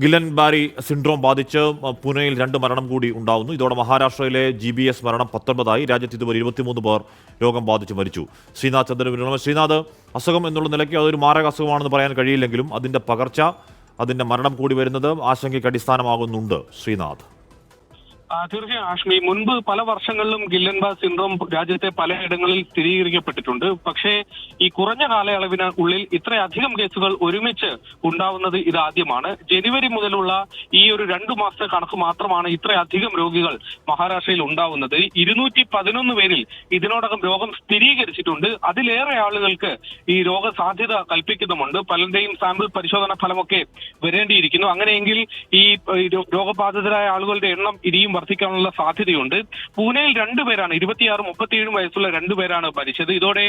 Guillain ബാരി syndrome ബാധിച്ച് പൂനെയിൽ 2 മരണം കൂടി ഉണ്ടാവുന്നു. ഇതോടെ മഹാരാഷ്ട്രയിലെ GBS മരണം 19ആയി. രാജ്യത്ത് ഇതുവരെ 23 പേർ രോഗം ബാധിച്ച് മരിച്ചു. ശ്രീനാഥ് ചന്ദ്രൻ. ശ്രീനാഥ്, അസുഖം എന്നുള്ള നിലയ്ക്ക് അതൊരു മാരക അസുഖമാണെന്ന് പറയാൻ കഴിയില്ലെങ്കിലും അതിന്റെ പകർച്ച, അതിന്റെ മരണം കൂടി വരുന്നത് ആശങ്കയ്ക്ക് അടിസ്ഥാനമാകുന്നുണ്ട്. ശ്രീനാഥ്. തീർച്ചയായും ആഷ്മി, മുൻപ് പല വർഷങ്ങളിലും ഗില്ലൻ ബാരി സിൻഡ്രോം രാജ്യത്തെ പലയിടങ്ങളിൽ സ്ഥിരീകരിക്കപ്പെട്ടിട്ടുണ്ട്. പക്ഷേ ഈ കുറഞ്ഞ കാലയളവിന് ഉള്ളിൽ ഇത്രയധികം കേസുകൾ ഒരുമിച്ച് ഉണ്ടാവുന്നത് ഇതാദ്യമാണ്. ജനുവരി മുതലുള്ള ഈ ഒരു 2 മാസത്തെ കണക്ക് മാത്രമാണ് ഇത്രയധികം രോഗികൾ മഹാരാഷ്ട്രയിൽ ഉണ്ടാവുന്നത്. 211 പേരിൽ ഇതിനോടകം രോഗം സ്ഥിരീകരിച്ചിട്ടുണ്ട്. അതിലേറെ ആളുകൾക്ക് ഈ രോഗസാധ്യത കൽപ്പിക്കുന്നുമുണ്ട്. പലരുടെയും സാമ്പിൾ പരിശോധന ഫലമൊക്കെ വരേണ്ടിയിരിക്കുന്നു. അങ്ങനെയെങ്കിൽ ഈ രോഗബാധിതരായ ആളുകളുടെ എണ്ണം ഇനിയും വർദ്ധിക്കാനുള്ള സാധ്യതയുണ്ട്. പൂനെയിൽ 2 പേരാണ്, 26, 37 വയസ്സുള്ള 2 പേരാണ് മരിച്ചത്. ഇതോടെ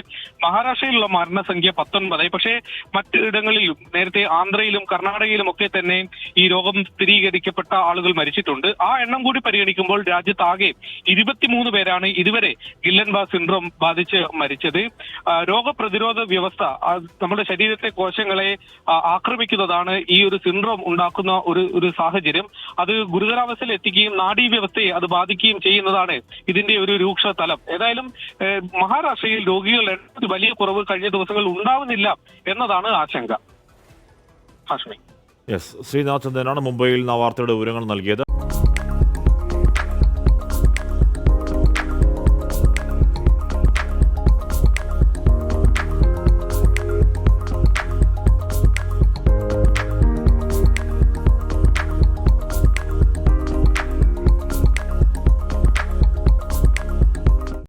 മഹാരാഷ്ട്രയിലുള്ള മരണസംഖ്യ 19. പക്ഷേ മറ്റിടങ്ങളിലും, നേരത്തെ ആന്ധ്രയിലും കർണാടകയിലും ഒക്കെ തന്നെ ഈ രോഗം സ്ഥിരീകരിക്കപ്പെട്ട ആളുകൾ മരിച്ചിട്ടുണ്ട്. ആ എണ്ണം കൂടി പരിഗണിക്കുമ്പോൾ രാജ്യത്താകെ 23 പേരാണ് ഇതുവരെ ഗില്ലൻ ബാരി സിൻഡ്രോം ബാധിച്ച് മരിച്ചത്. രോഗപ്രതിരോധ വ്യവസ്ഥ, നമ്മുടെ ശരീരത്തെ കോശങ്ങളെ ആക്രമിക്കുന്നതാണ് ഈ ഒരു സിൻഡ്രോം ഉണ്ടാക്കുന്ന ഒരു സാഹചര്യം. അത് ഗുരുതരാവസ്ഥയിൽ എത്തിക്കുകയും നാഡീവ്യവസ്ഥയെ അത് ബാധിക്കുകയും ചെയ്യുന്നതാണ് ഇതിന്റെ ഒരു രൂക്ഷ തലം. ഏതായാലും മഹാരാഷ്ട്രയിൽ രോഗികളുടെ വലിയ കുറവ് കഴിഞ്ഞ ദിവസങ്ങളിൽ ഉണ്ടാവുന്നില്ല എന്നതാണ് ആശങ്ക. ഹാഷ്മി. യെസ്, ശ്രീനാഥ് ചന്ദ്രനാണ് മുംബൈയിൽ നിന്ന് വാർത്തയുടെ വിവരങ്ങൾ നൽകിയത്.